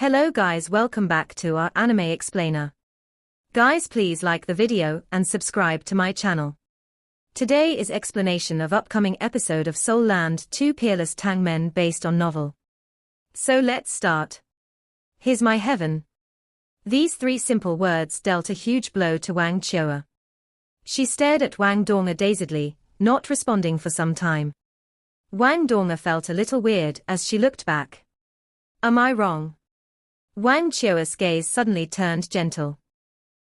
Hello guys, welcome back to our anime explainer. Guys, please like the video and subscribe to my channel. Today is explanation of upcoming episode of Soul Land 2 Peerless Tang Men based on novel. So let's start. Here's my heaven. These three simple words dealt a huge blow to Wang Chioa. She stared at Wang Donga dazedly, not responding for some time. Wang Donga felt a little weird as she looked back. Am I wrong? Wang Chioa's gaze suddenly turned gentle.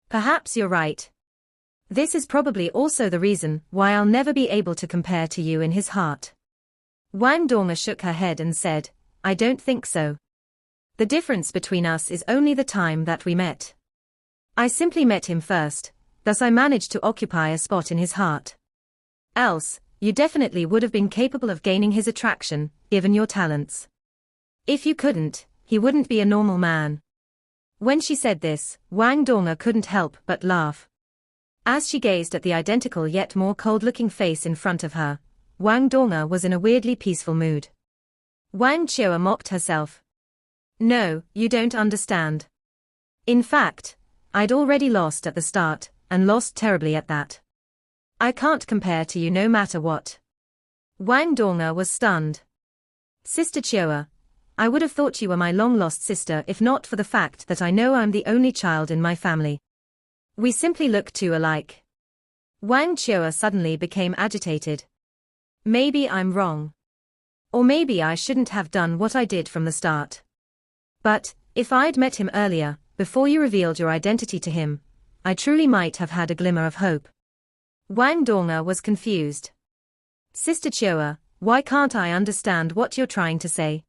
Perhaps you're right. This is probably also the reason why I'll never be able to compare to you in his heart. Wang Donga shook her head and said, I don't think so. The difference between us is only the time that we met. I simply met him first, thus I managed to occupy a spot in his heart. Else, you definitely would have been capable of gaining his attraction, given your talents. If you couldn't, he wouldn't be a normal man. When she said this, Wang Donga couldn't help but laugh. As she gazed at the identical yet more cold-looking face in front of her, Wang Donga was in a weirdly peaceful mood. Wang Chioa mocked herself. No, you don't understand. In fact, I'd already lost at the start, and lost terribly at that. I can't compare to you no matter what. Wang Donga was stunned. Sister Chioa, I would have thought you were my long-lost sister if not for the fact that I know I'm the only child in my family. We simply look too alike. Wang Chioa suddenly became agitated. Maybe I'm wrong. Or maybe I shouldn't have done what I did from the start. But, if I'd met him earlier, before you revealed your identity to him, I truly might have had a glimmer of hope. Wang Donga was confused. Sister Chioa, why can't I understand what you're trying to say?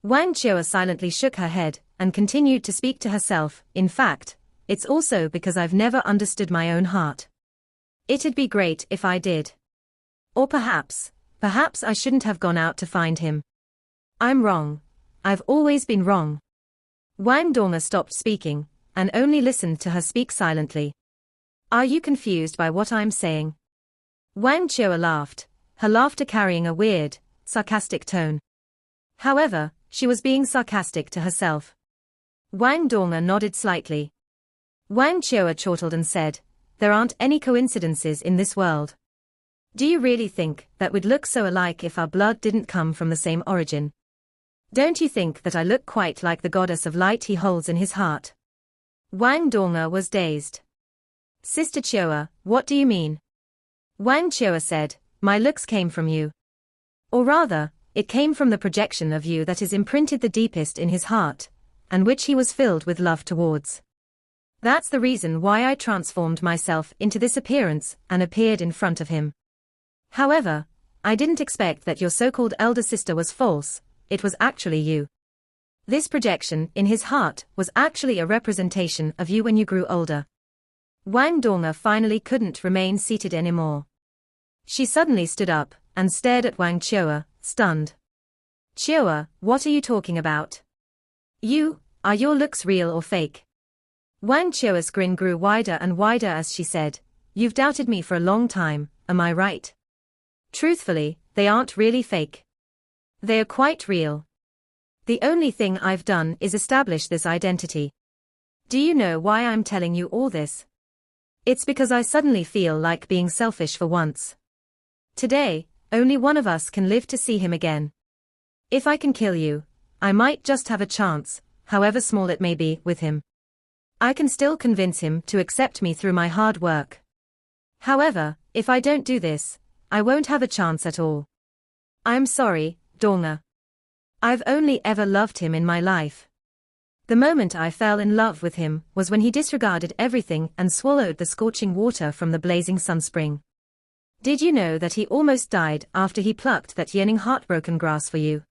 Wang Chioa silently shook her head, and continued to speak to herself. In fact, it's also because I've never understood my own heart. It'd be great if I did. Or perhaps I shouldn't have gone out to find him. I'm wrong. I've always been wrong. Wang Donga stopped speaking, and only listened to her speak silently. Are you confused by what I'm saying? Wang Chioa laughed, her laughter carrying a weird, sarcastic tone. However, she was being sarcastic to herself. Wang Donga nodded slightly. Wang Chioa chortled and said, there aren't any coincidences in this world. Do you really think that we'd look so alike if our blood didn't come from the same origin? Don't you think that I look quite like the goddess of light he holds in his heart? Wang Donga was dazed. Sister Chioa, what do you mean? Wang Chioa said, my looks came from you. Or rather, it came from the projection of you that is imprinted the deepest in his heart, and which he was filled with love towards. That's the reason why I transformed myself into this appearance and appeared in front of him. However, I didn't expect that your so-called elder sister was false, it was actually you. This projection in his heart was actually a representation of you when you grew older. Wang Donga finally couldn't remain seated anymore. She suddenly stood up, and stared at Wang Chioa, stunned. Chioa, what are you talking about? Are your looks real or fake? Wang Chioa's grin grew wider and wider as she said, you've doubted me for a long time, am I right? Truthfully, they aren't really fake. They are quite real. The only thing I've done is establish this identity. Do you know why I'm telling you all this? It's because I suddenly feel like being selfish for once. Today, only one of us can live to see him again. If I can kill you, I might just have a chance, however small it may be, with him. I can still convince him to accept me through my hard work. However, if I don't do this, I won't have a chance at all. I'm sorry, Donga. I've only ever loved him in my life. The moment I fell in love with him was when he disregarded everything and swallowed the scorching water from the blazing sunspring. Did you know that he almost died after he plucked that yearning heartbroken grass for you?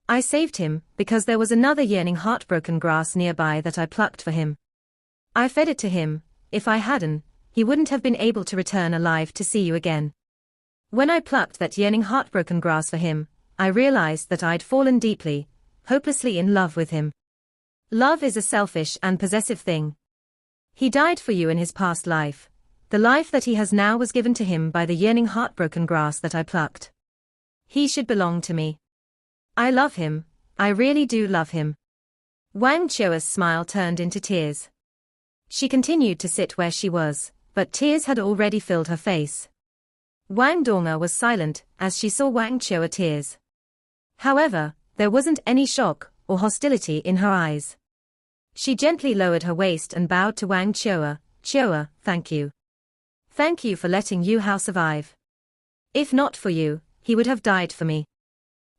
I saved him because there was another yearning heartbroken grass nearby that I plucked for him. I fed it to him. If I hadn't, he wouldn't have been able to return alive to see you again. When I plucked that yearning heartbroken grass for him, I realized that I'd fallen deeply, hopelessly in love with him. Love is a selfish and possessive thing. He died for you in his past life. The life that he has now was given to him by the yearning heartbroken grass that I plucked. He should belong to me. I love him, I really do love him. Wang Chua's smile turned into tears. She continued to sit where she was, but tears had already filled her face. Wang Donga was silent as she saw Wang Chua tears. However, there wasn't any shock or hostility in her eyes. She gently lowered her waist and bowed to Wang Chua. Chua, thank you. Thank you for letting Yu Hao survive. If not for you, he would have died for me.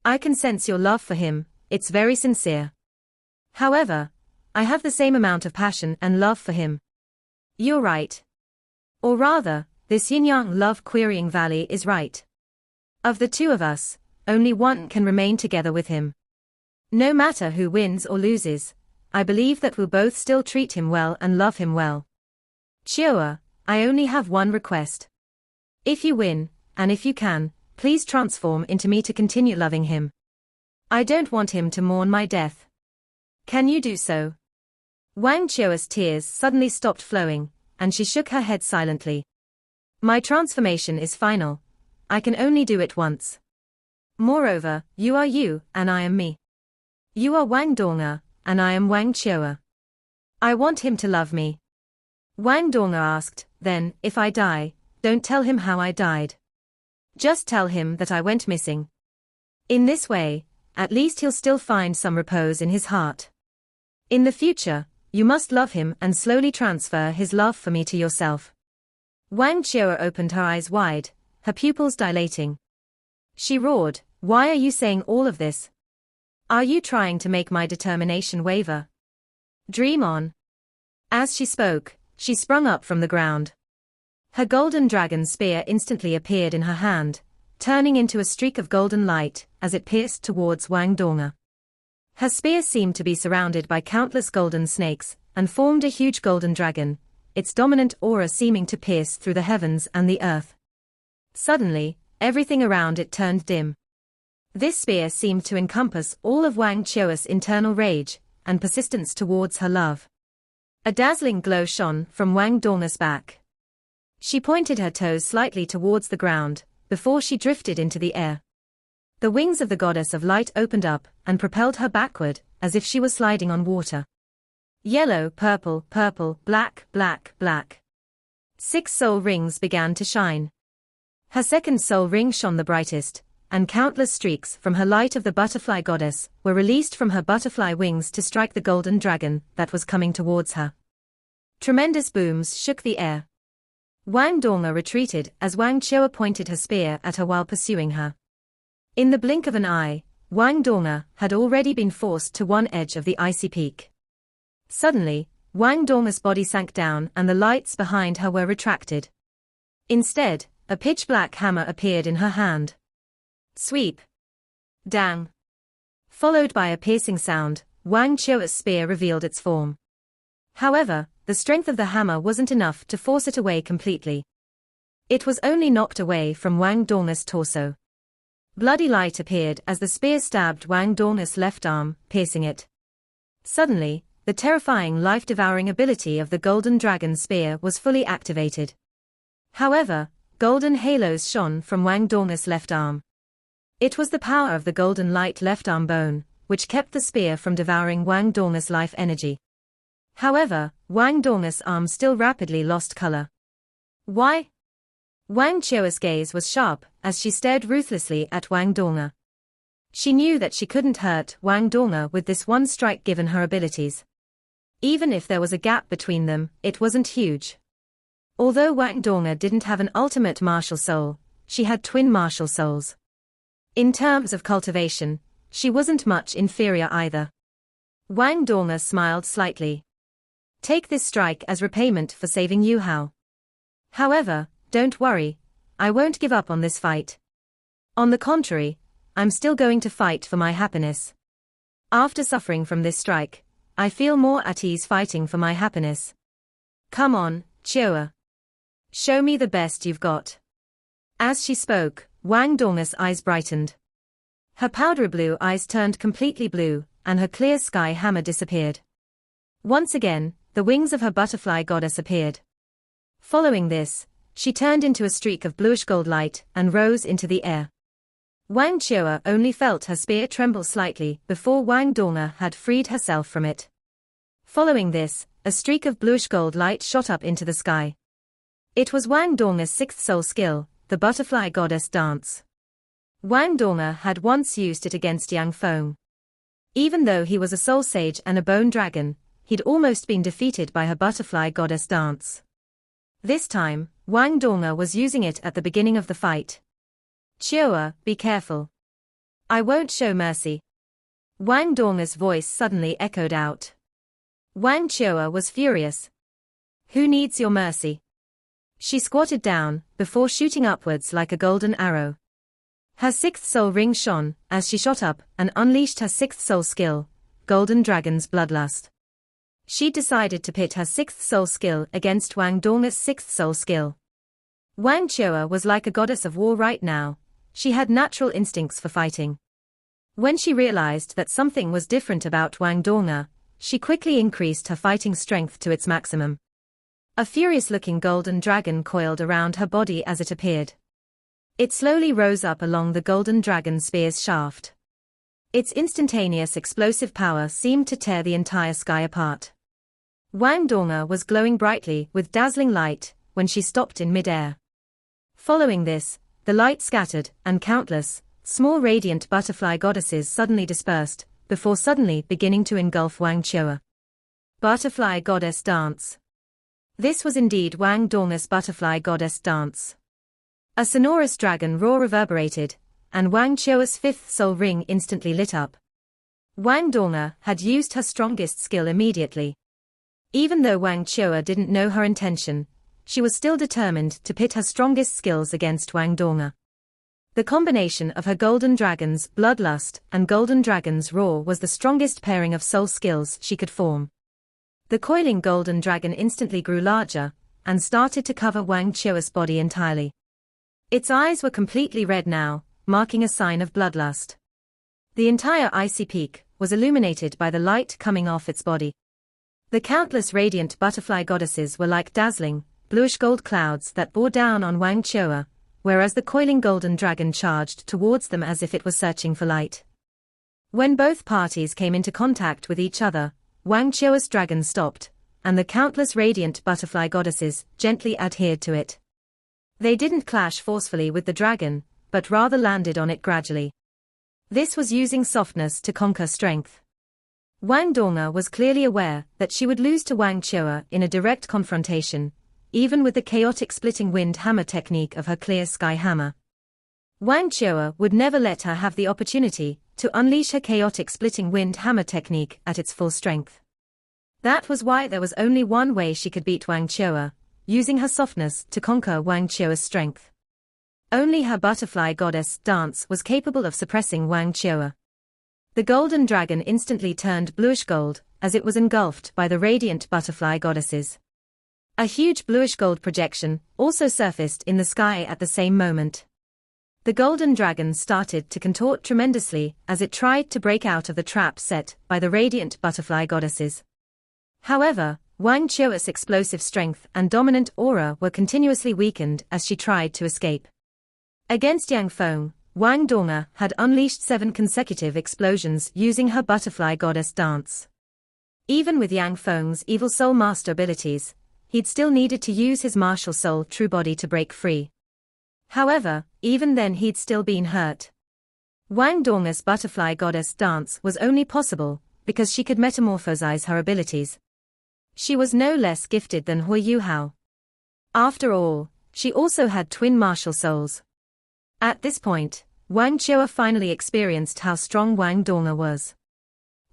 I can sense your love for him, it's very sincere. However, I have the same amount of passion and love for him. You're right. Or rather, this yin-yang love querying valley is right. Of the two of us, only one can remain together with him. No matter who wins or loses, I believe that we'll both still treat him well and love him well. Chua, I only have one request. If you win, and if you can, please transform into me to continue loving him. I don't want him to mourn my death. Can you do so? Wang Chua's tears suddenly stopped flowing, and she shook her head silently. My transformation is final. I can only do it once. Moreover, you are you, and I am me. You are Wang Donga, and I am Wang Chua. I want him to love me. Wang Donga asked, then, if I die, don't tell him how I died. Just tell him that I went missing. In this way, at least he'll still find some repose in his heart. In the future, you must love him and slowly transfer his love for me to yourself. Wang Chua opened her eyes wide, her pupils dilating. She roared, why are you saying all of this? Are you trying to make my determination waver? Dream on. As she spoke, she sprung up from the ground. Her golden dragon spear instantly appeared in her hand, turning into a streak of golden light as it pierced towards Wang Donga. Her spear seemed to be surrounded by countless golden snakes and formed a huge golden dragon, its dominant aura seeming to pierce through the heavens and the earth. Suddenly, everything around it turned dim. This spear seemed to encompass all of Wang Chua's internal rage and persistence towards her love. A dazzling glow shone from Wang Donga's back. She pointed her toes slightly towards the ground, before she drifted into the air. The wings of the goddess of light opened up and propelled her backward, as if she was sliding on water. Yellow, purple, purple, black, black, black. 6 soul rings began to shine. Her second soul ring shone the brightest, and countless streaks from her light of the butterfly goddess were released from her butterfly wings to strike the golden dragon that was coming towards her. Tremendous booms shook the air. Wang Donga retreated as Wang Chua pointed her spear at her while pursuing her. In the blink of an eye, Wang Donga had already been forced to one edge of the icy peak. Suddenly, Wang Donga's body sank down and the lights behind her were retracted. Instead, a pitch-black hammer appeared in her hand. Sweep. Dang. Followed by a piercing sound, Wang Chua's spear revealed its form. However, the strength of the hammer wasn't enough to force it away completely. It was only knocked away from Wang Donga's torso. Bloody light appeared as the spear stabbed Wang Donga's left arm, piercing it. Suddenly, the terrifying life-devouring ability of the golden dragon spear was fully activated. However, golden halos shone from Wang Donga's left arm. It was the power of the golden light left arm bone, which kept the spear from devouring Wang Donga's life energy. However, Wang Donga's arm still rapidly lost color. Why? Wang Chua's gaze was sharp as she stared ruthlessly at Wang Donga. She knew that she couldn't hurt Wang Donga with this one strike given her abilities. Even if there was a gap between them, it wasn't huge. Although Wang Donga didn't have an ultimate martial soul, she had twin martial souls. In terms of cultivation, she wasn't much inferior either. Wang Donga smiled slightly. Take this strike as repayment for saving Yu Hao. However, don't worry, I won't give up on this fight. On the contrary, I'm still going to fight for my happiness. After suffering from this strike, I feel more at ease fighting for my happiness. Come on, Chua. Show me the best you've got. As she spoke, Wang Donga's eyes brightened. Her powder blue eyes turned completely blue, and her clear sky hammer disappeared. Once again, the wings of her butterfly goddess appeared. Following this, she turned into a streak of bluish gold light and rose into the air. Wang Chua only felt her spear tremble slightly before Wang Donga had freed herself from it. Following this, a streak of bluish-gold light shot up into the sky. It was Wang Donga's sixth soul skill, the butterfly goddess dance. Wang Donga had once used it against Yang Feng. Even though he was a soul sage and a bone dragon, he'd almost been defeated by her butterfly goddess dance. This time, Wang Donga was using it at the beginning of the fight. Chua, be careful. I won't show mercy. Wang Donga's voice suddenly echoed out. Wang Chua was furious. Who needs your mercy? She squatted down, before shooting upwards like a golden arrow. Her sixth soul ring shone, as she shot up, and unleashed her sixth soul skill, Golden Dragon's Bloodlust. She decided to pit her sixth soul skill against Wang Donga's sixth soul skill. Wang Chua was like a goddess of war right now. She had natural instincts for fighting. When she realized that something was different about Wang Donga, she quickly increased her fighting strength to its maximum. A furious-looking golden dragon coiled around her body as it appeared. It slowly rose up along the golden dragon spear's shaft. Its instantaneous explosive power seemed to tear the entire sky apart. Wang Donga was glowing brightly with dazzling light when she stopped in mid-air. Following this, the light scattered, and countless, small radiant butterfly goddesses suddenly dispersed, before suddenly beginning to engulf Wang Chua. Butterfly Goddess Dance. This was indeed Wang Donga's Butterfly Goddess Dance. A sonorous dragon roar reverberated, and Wang Chua's fifth soul ring instantly lit up. Wang Donga had used her strongest skill immediately. Even though Wang Chua didn't know her intention, she was still determined to pit her strongest skills against Wang Donga. The combination of her Golden Dragon's Bloodlust and Golden Dragon's Roar was the strongest pairing of soul skills she could form. The coiling Golden Dragon instantly grew larger, and started to cover Wang Chua's body entirely. Its eyes were completely red now, marking a sign of bloodlust. The entire icy peak was illuminated by the light coming off its body. The countless radiant butterfly goddesses were like dazzling, bluish-gold clouds that bore down on Wang Chua, whereas the coiling golden dragon charged towards them as if it was searching for light. When both parties came into contact with each other, Wang Chua's dragon stopped, and the countless radiant butterfly goddesses gently adhered to it. They didn't clash forcefully with the dragon, but rather landed on it gradually. This was using softness to conquer strength. Wang Donga was clearly aware that she would lose to Wang Chua in a direct confrontation, even with the chaotic splitting wind hammer technique of her clear sky hammer. Wang Chua would never let her have the opportunity to unleash her chaotic splitting wind hammer technique at its full strength. That was why there was only one way she could beat Wang Chua, using her softness to conquer Wang Chua's strength. Only her butterfly goddess dance was capable of suppressing Wang Chua. The golden dragon instantly turned bluish gold, as it was engulfed by the radiant butterfly goddesses. A huge bluish gold projection also surfaced in the sky at the same moment. The golden dragon started to contort tremendously as it tried to break out of the trap set by the radiant butterfly goddesses. However, Wang Chua's explosive strength and dominant aura were continuously weakened as she tried to escape. Against Yang Feng, Wang Donga had unleashed 7 consecutive explosions using her butterfly goddess dance. Even with Yang Feng's evil soul master abilities, he'd still needed to use his martial soul true body to break free. However, even then he'd still been hurt. Wang Donga's butterfly goddess dance was only possible because she could metamorphosize her abilities. She was no less gifted than Hui Yuhao. After all, she also had twin martial souls. At this point, Wang Chua finally experienced how strong Wang Donga was.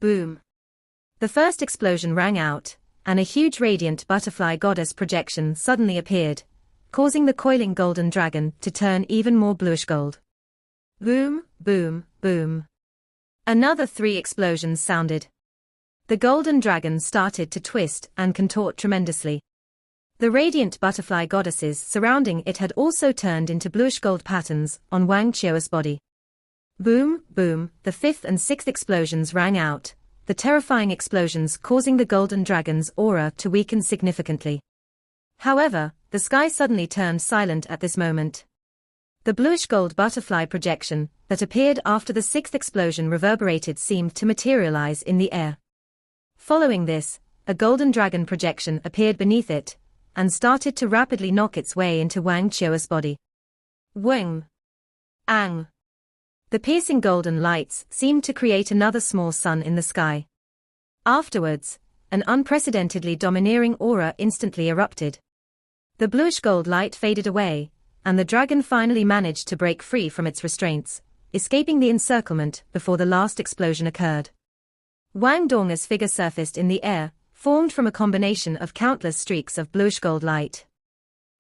Boom! The first explosion rang out, and a huge radiant butterfly goddess projection suddenly appeared, causing the coiling golden dragon to turn even more bluish gold. Boom, boom, boom. Another 3 explosions sounded. The golden dragon started to twist and contort tremendously. The radiant butterfly goddesses surrounding it had also turned into bluish gold patterns on Wang Chua's body. Boom, boom, the 5th and 6th explosions rang out, the terrifying explosions causing the golden dragon's aura to weaken significantly. However, the sky suddenly turned silent at this moment. The bluish-gold butterfly projection that appeared after the sixth explosion reverberated seemed to materialize in the air. Following this, a golden dragon projection appeared beneath it, and started to rapidly knock its way into Wang Chio's body. Weng! Ang! The piercing golden lights seemed to create another small sun in the sky. Afterwards, an unprecedentedly domineering aura instantly erupted. The bluish-gold light faded away, and the dragon finally managed to break free from its restraints, escaping the encirclement before the last explosion occurred. Wang Donger's figure surfaced in the air, formed from a combination of countless streaks of bluish-gold light.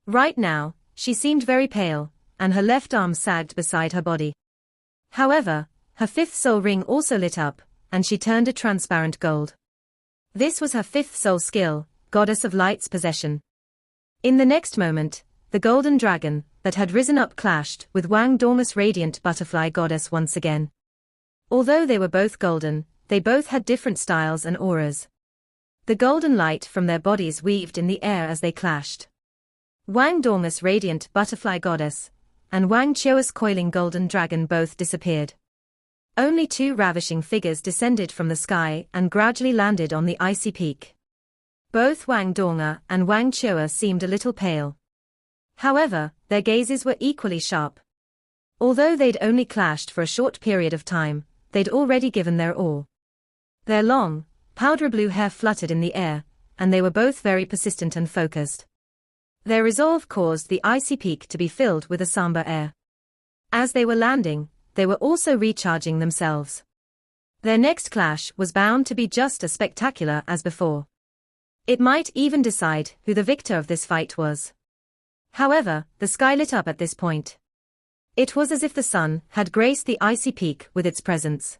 Right now, she seemed very pale, and her left arm sagged beside her body. However, her fifth soul ring also lit up, and she turned a transparent gold. This was her fifth soul skill, Goddess of Light's possession. In the next moment, the golden dragon that had risen up clashed with Wang Donger's radiant butterfly goddess once again. Although they were both golden, they both had different styles and auras. The golden light from their bodies weaved in the air as they clashed. Wang Donger's radiant butterfly goddess and Wang Chio's coiling golden dragon both disappeared. Only two ravishing figures descended from the sky and gradually landed on the icy peak. Both Wang Donger and Wang Chio seemed a little pale. However, their gazes were equally sharp. Although they'd only clashed for a short period of time, they'd already given their all. Their long, powder blue hair fluttered in the air, and they were both very persistent and focused. Their resolve caused the icy peak to be filled with a somber air. As they were landing, they were also recharging themselves. Their next clash was bound to be just as spectacular as before. It might even decide who the victor of this fight was. However, the sky lit up at this point. It was as if the sun had graced the icy peak with its presence.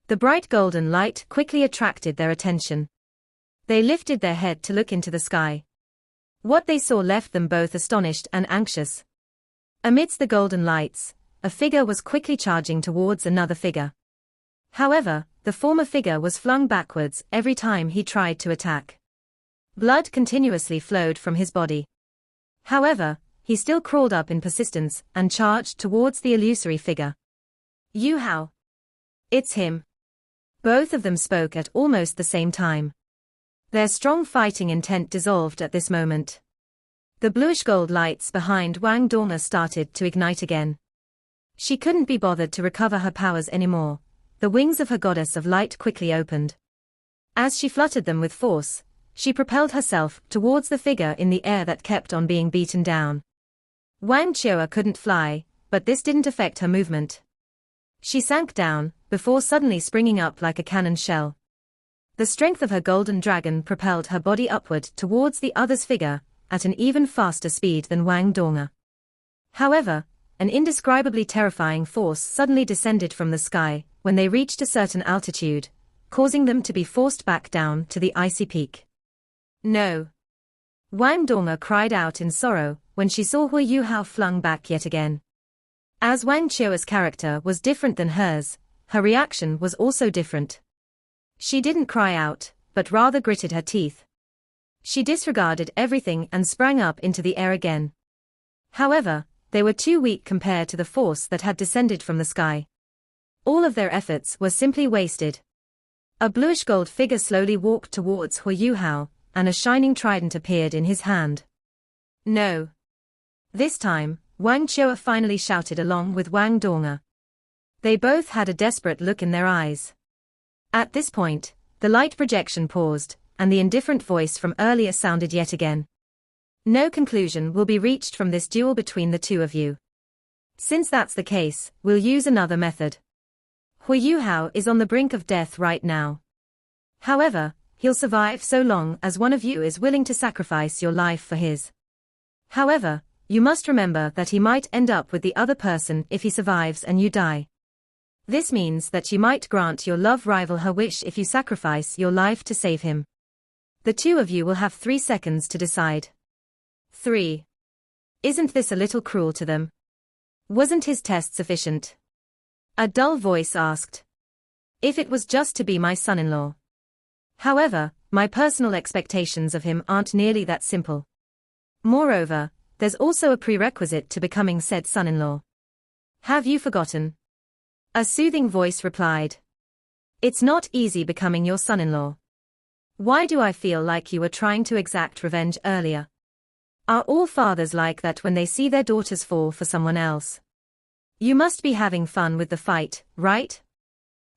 The bright golden light quickly attracted their attention. They lifted their head to look into the sky. What they saw left them both astonished and anxious. Amidst the golden lights, a figure was quickly charging towards another figure. However, the former figure was flung backwards every time he tried to attack. Blood continuously flowed from his body. However, he still crawled up in persistence and charged towards the illusory figure. Yu Hao. It's him. Both of them spoke at almost the same time. Their strong fighting intent dissolved at this moment. The bluish-gold lights behind Wang Donger started to ignite again. She couldn't be bothered to recover her powers anymore. The wings of her goddess of light quickly opened. As she fluttered them with force, she propelled herself towards the figure in the air that kept on being beaten down. Wang Chioa couldn't fly, but this didn't affect her movement. She sank down, before suddenly springing up like a cannon shell. The strength of her golden dragon propelled her body upward towards the other's figure, at an even faster speed than Wang Donger. However, an indescribably terrifying force suddenly descended from the sky when they reached a certain altitude, causing them to be forced back down to the icy peak. No! Wang Donger cried out in sorrow when she saw Hu Yuhao flung back yet again. As Wang Chioa's character was different than hers, her reaction was also different. She didn't cry out, but rather gritted her teeth. She disregarded everything and sprang up into the air again. However, they were too weak compared to the force that had descended from the sky. All of their efforts were simply wasted. A bluish-gold figure slowly walked towards Hu Yuhao, and a shining trident appeared in his hand. No! This time, Wang Chioa finally shouted along with Wang Donger. They both had a desperate look in their eyes. At this point, the light projection paused, and the indifferent voice from earlier sounded yet again. No conclusion will be reached from this duel between the two of you. Since that's the case, we'll use another method. Hu Yuhao is on the brink of death right now. However, he'll survive so long as one of you is willing to sacrifice your life for his. However, you must remember that he might end up with the other person if he survives and you die. This means that you might grant your love rival her wish if you sacrifice your life to save him. The two of you will have 3 seconds to decide. 3. Isn't this a little cruel to them? Wasn't his test sufficient? A dull voice asked. If it was just to be my son-in-law. However, my personal expectations of him aren't nearly that simple. Moreover, there's also a prerequisite to becoming said son-in-law. Have you forgotten? A soothing voice replied. It's not easy becoming your son-in-law. Why do I feel like you were trying to exact revenge earlier? Are all fathers like that when they see their daughters fall for someone else? You must be having fun with the fight, right?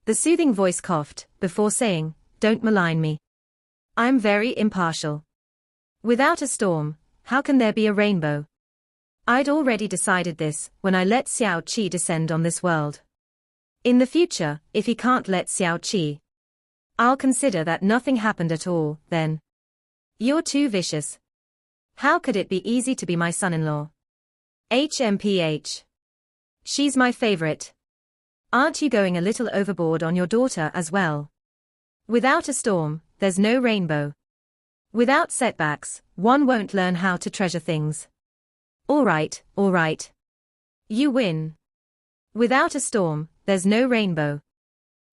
The soothing voice coughed, before saying, don't malign me. I'm very impartial. Without a storm, how can there be a rainbow? I'd already decided this when I let Xiao Qi descend on this world. In the future, if he can't let Xiao Qi, I'll consider that nothing happened at all, then. You're too vicious. How could it be easy to be my son-in-law? HMPH. She's my favorite. Aren't you going a little overboard on your daughter as well? Without a storm, there's no rainbow. Without setbacks, one won't learn how to treasure things. All right. You win. Without a storm, there's no rainbow.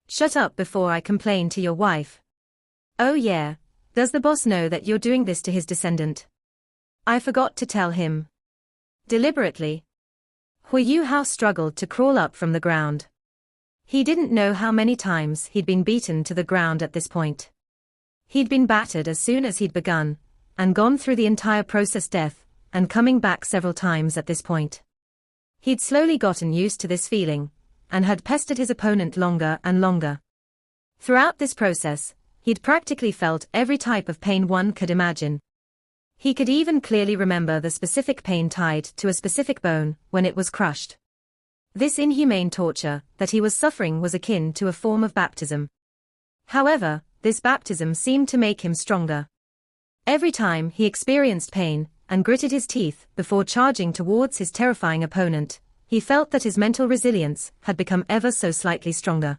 Shut up before I complain to your wife. Oh yeah, does the boss know that you're doing this to his descendant? I forgot to tell him. Deliberately. Hu Yuhao struggled to crawl up from the ground. He didn't know how many times he'd been beaten to the ground at this point. He'd been battered as soon as he'd begun, and gone through the entire process death, and coming back several times at this point. He'd slowly gotten used to this feeling, and had pestered his opponent longer and longer. Throughout this process, he'd practically felt every type of pain one could imagine. He could even clearly remember the specific pain tied to a specific bone when it was crushed. This inhumane torture that he was suffering was akin to a form of baptism. However, this baptism seemed to make him stronger. Every time he experienced pain and gritted his teeth before charging towards his terrifying opponent, he felt that his mental resilience had become ever so slightly stronger.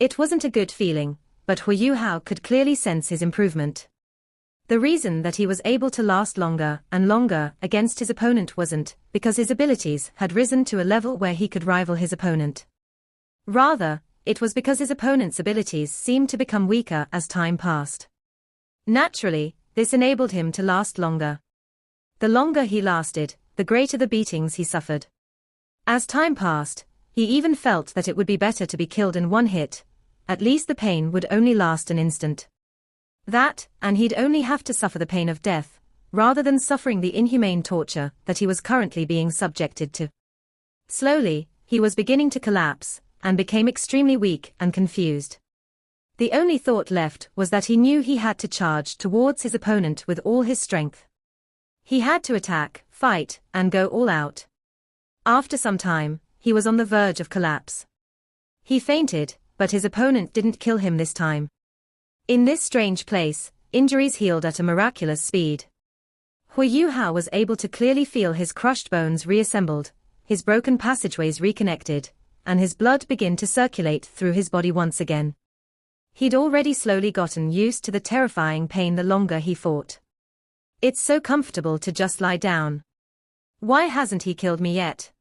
It wasn't a good feeling, but Hu Yuhao could clearly sense his improvement. The reason that he was able to last longer and longer against his opponent wasn't because his abilities had risen to a level where he could rival his opponent. Rather, it was because his opponent's abilities seemed to become weaker as time passed. Naturally, this enabled him to last longer. The longer he lasted, the greater the beatings he suffered. As time passed, he even felt that it would be better to be killed in one hit. At least the pain would only last an instant. That, and he'd only have to suffer the pain of death, rather than suffering the inhumane torture that he was currently being subjected to. Slowly, he was beginning to collapse, and became extremely weak and confused. The only thought left was that he knew he had to charge towards his opponent with all his strength. He had to attack, fight, and go all out. After some time, he was on the verge of collapse. He fainted, but his opponent didn't kill him this time. In this strange place, injuries healed at a miraculous speed. Hu Yuhao was able to clearly feel his crushed bones reassembled, his broken passageways reconnected, and his blood begin to circulate through his body once again. He'd already slowly gotten used to the terrifying pain the longer he fought. It's so comfortable to just lie down. Why hasn't he killed me yet?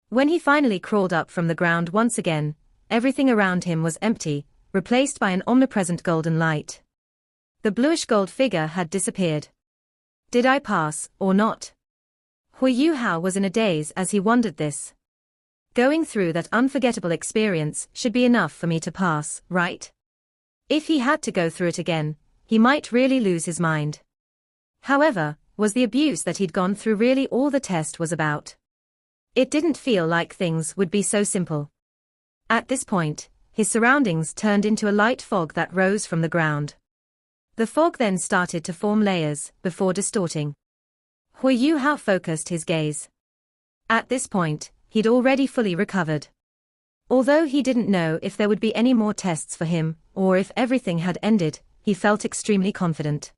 When he finally crawled up from the ground once again, everything around him was empty, replaced by an omnipresent golden light. The bluish gold figure had disappeared. Did I pass, or not? Hu Yuhao was in a daze as he wondered this. Going through that unforgettable experience should be enough for me to pass, right? If he had to go through it again, he might really lose his mind. However, was the abuse that he'd gone through really all the test was about? It didn't feel like things would be so simple. At this point, his surroundings turned into a light fog that rose from the ground. The fog then started to form layers, before distorting. Hu Yuhao focused his gaze. At this point, he'd already fully recovered. Although he didn't know if there would be any more tests for him, or if everything had ended, he felt extremely confident.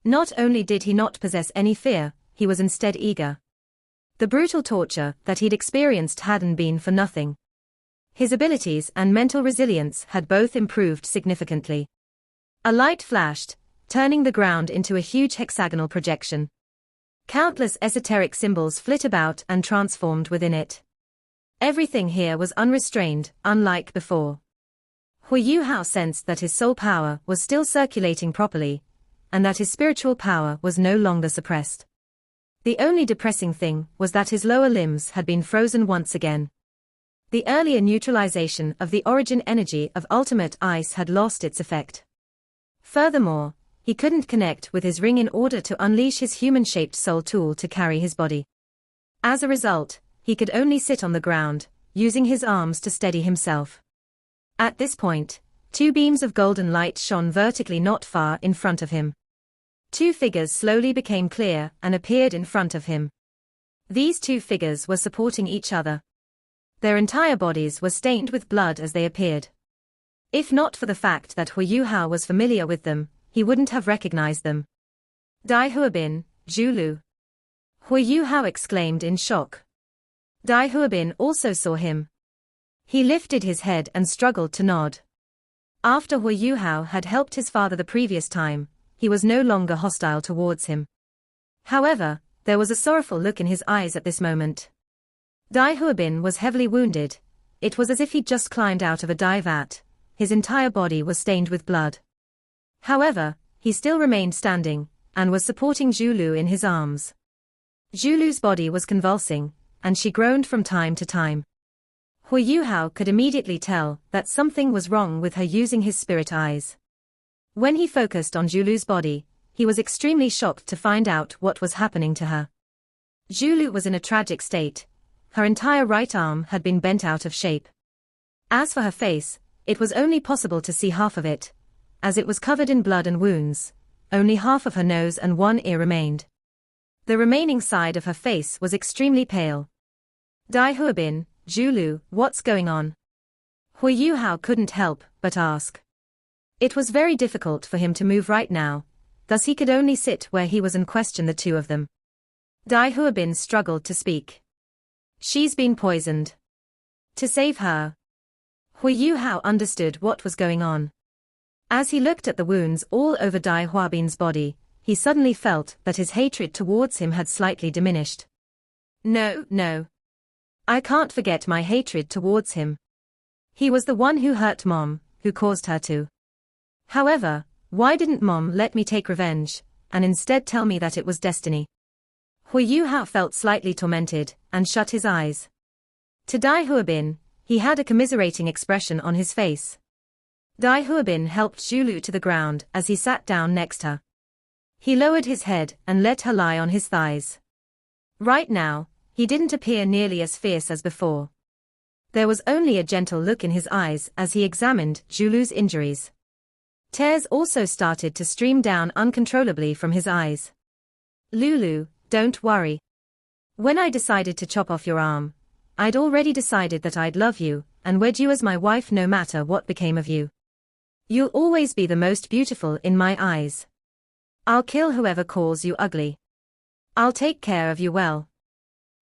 Not only did he not possess any fear, he was instead eager. The brutal torture that he'd experienced hadn't been for nothing. His abilities and mental resilience had both improved significantly. A light flashed, turning the ground into a huge hexagonal projection. Countless esoteric symbols flit about and transformed within it. Everything here was unrestrained, unlike before. Hu Yuhao sensed that his soul power was still circulating properly, and that his spiritual power was no longer suppressed. The only depressing thing was that his lower limbs had been frozen once again. The earlier neutralization of the origin energy of ultimate ice had lost its effect. Furthermore, he couldn't connect with his ring in order to unleash his human-shaped soul tool to carry his body. As a result, he could only sit on the ground, using his arms to steady himself. At this point, two beams of golden light shone vertically not far in front of him. Two figures slowly became clear and appeared in front of him. These two figures were supporting each other. Their entire bodies were stained with blood as they appeared. If not for the fact that Hu Yuhao was familiar with them, he wouldn't have recognized them. Dai Huabin, Zhu. Hu Yuhao exclaimed in shock. Dai Huabin also saw him. He lifted his head and struggled to nod. After Hu Yuhao had helped his father the previous time, he was no longer hostile towards him. However, there was a sorrowful look in his eyes at this moment. Dai Huabin was heavily wounded. It was as if he'd just climbed out of a dye vat. His entire body was stained with blood. However, he still remained standing, and was supporting Zhu in his arms. Zhu's body was convulsing, and she groaned from time to time. Hu Yuhao could immediately tell that something was wrong with her using his spirit eyes. When he focused on Zhu's body, he was extremely shocked to find out what was happening to her. Zhu was in a tragic state. Her entire right arm had been bent out of shape. As for her face, it was only possible to see half of it. As it was covered in blood and wounds, only half of her nose and one ear remained. The remaining side of her face was extremely pale. Dai Huabin, Zhu, what's going on? Hu Yuhao couldn't help but ask. It was very difficult for him to move right now, thus he could only sit where he was and question the two of them. Dai Huabin struggled to speak. She's been poisoned. To save her. Hu Yuhao understood what was going on. As he looked at the wounds all over Dai Huabin's body, he suddenly felt that his hatred towards him had slightly diminished. No. I can't forget my hatred towards him. He was the one who hurt Mom, who caused her to. However, why didn't Mom let me take revenge, and instead tell me that it was destiny? Hu Yuhao felt slightly tormented, and shut his eyes. To Dai Huabin, he had a commiserating expression on his face. Dai Huabin helped Zhu to the ground as he sat down next her. He lowered his head and let her lie on his thighs. Right now, he didn't appear nearly as fierce as before. There was only a gentle look in his eyes as he examined Zhu's injuries. Tears also started to stream down uncontrollably from his eyes. Lulu, don't worry. When I decided to chop off your arm, I'd already decided that I'd love you and wed you as my wife no matter what became of you. You'll always be the most beautiful in my eyes. I'll kill whoever calls you ugly. I'll take care of you well.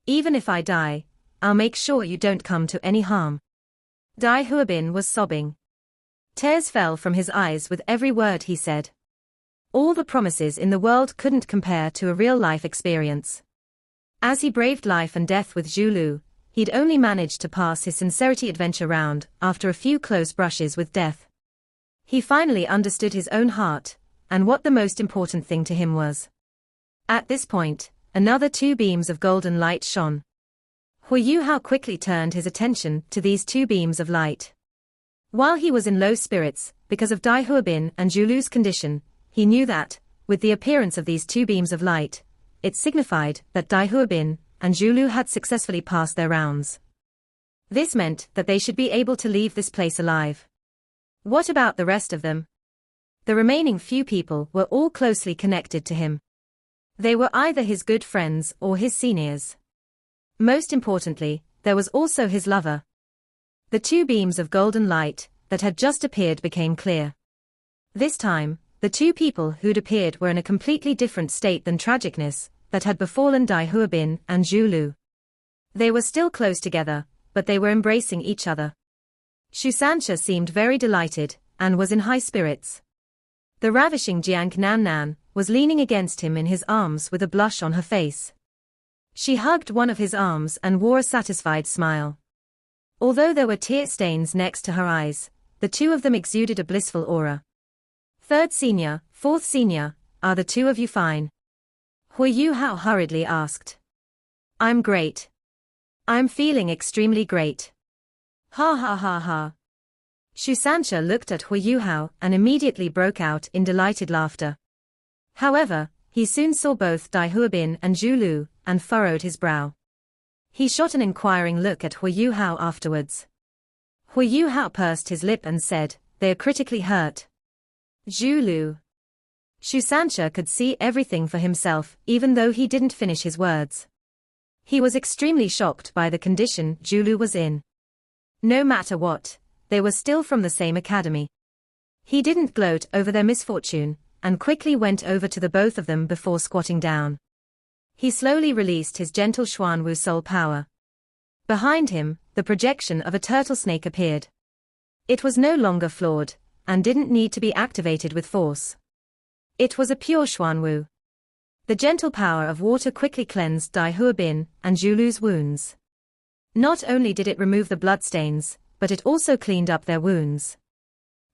Even if I die, I'll make sure you don't come to any harm. Dai Huabin was sobbing. Tears fell from his eyes with every word he said. All the promises in the world couldn't compare to a real-life experience. As he braved life and death with Zhu, he'd only managed to pass his sincerity adventure round after a few close brushes with death. He finally understood his own heart, and what the most important thing to him was. At this point, another two beams of golden light shone. Hu Yuhao quickly turned his attention to these two beams of light. While he was in low spirits, because of Dai Huabin and Zhu's condition, he knew that, with the appearance of these two beams of light, it signified that Dai Huabin and Zhu had successfully passed their rounds. This meant that they should be able to leave this place alive. What about the rest of them? The remaining few people were all closely connected to him. They were either his good friends or his seniors. Most importantly, there was also his lover. The two beams of golden light that had just appeared became clear. This time, the two people who'd appeared were in a completely different state than tragicness that had befallen Dai Huabin and Zhu. They were still close together, but they were embracing each other. Shu Sancha seemed very delighted, and was in high spirits. The ravishing Jiang Nan was leaning against him in his arms with a blush on her face. She hugged one of his arms and wore a satisfied smile. Although there were tear stains next to her eyes, the two of them exuded a blissful aura. Third senior, fourth senior, are the two of you fine? Hui Yuhao hurriedly asked. I'm great. I'm feeling extremely great. Ha ha ha ha. Shu Sancha looked at Hui Yuhao and immediately broke out in delighted laughter. However, he soon saw both Dai Huabin and Zhu Lu, and furrowed his brow. He shot an inquiring look at Hui Yuhao afterwards. Hui Yuhao pursed his lip and said, they are critically hurt. Zhu Lu. Shu Sancha could see everything for himself, even though he didn't finish his words. He was extremely shocked by the condition Zhu Lu was in. No matter what, they were still from the same academy. He didn't gloat over their misfortune, and quickly went over to the both of them before squatting down. He slowly released his gentle Xuanwu soul power. Behind him, the projection of a turtle snake appeared. It was no longer flawed, and didn't need to be activated with force. It was a pure Xuanwu. The gentle power of water quickly cleansed Dai Huabin and Zhu Lu's wounds. Not only did it remove the bloodstains, but it also cleaned up their wounds.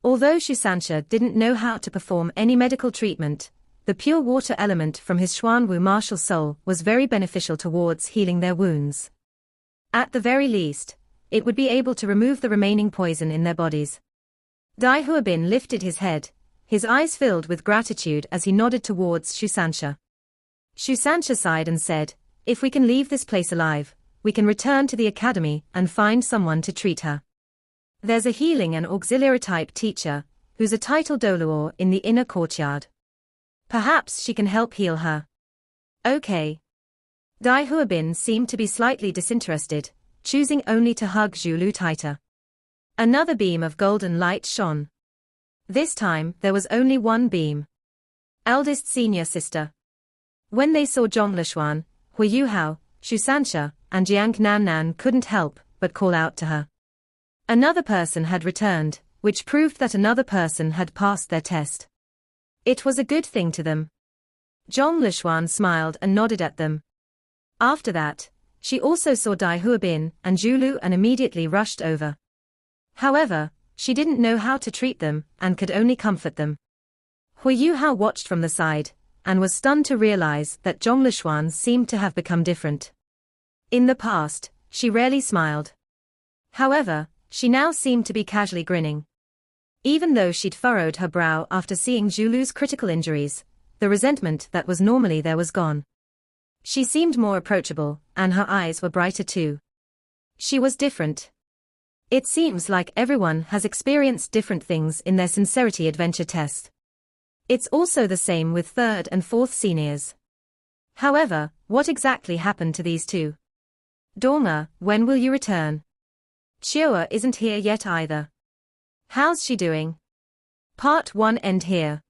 Although Shu Sancha didn't know how to perform any medical treatment, the pure water element from his Xuanwu martial soul was very beneficial towards healing their wounds. At the very least, it would be able to remove the remaining poison in their bodies. Dai Huabin lifted his head, his eyes filled with gratitude as he nodded towards Shu Sancha. Shu Sancha sighed and said, if we can leave this place alive, we can return to the academy and find someone to treat her. There's a healing and auxiliary type teacher, who's a title Doluor in the inner courtyard. Perhaps she can help heal her. Okay. Dai Huabin seemed to be slightly disinterested, choosing only to hug Zhu Lu tighter. Another beam of golden light shone. This time there was only one beam. Eldest senior sister. When they saw Zhong Lishuan, Hui Yuhao, Shu Sancha, and Jiang Nannan couldn't help but call out to her. Another person had returned, which proved that another person had passed their test. It was a good thing to them. Zhong Lishuan smiled and nodded at them. After that, she also saw Dai Huabin and Zhu Lu and immediately rushed over. However, she didn't know how to treat them and could only comfort them. Hui Yuhao watched from the side, and was stunned to realize that Zhong Lishuan seemed to have become different. In the past, she rarely smiled. However, she now seemed to be casually grinning. Even though she'd furrowed her brow after seeing Zhu Lu's critical injuries, the resentment that was normally there was gone. She seemed more approachable, and her eyes were brighter too. She was different. It seems like everyone has experienced different things in their sincerity adventure test. It's also the same with third and fourth seniors. However, what exactly happened to these two? Donga, when will you return? Chioa isn't here yet either. How's she doing? Part 1 end here.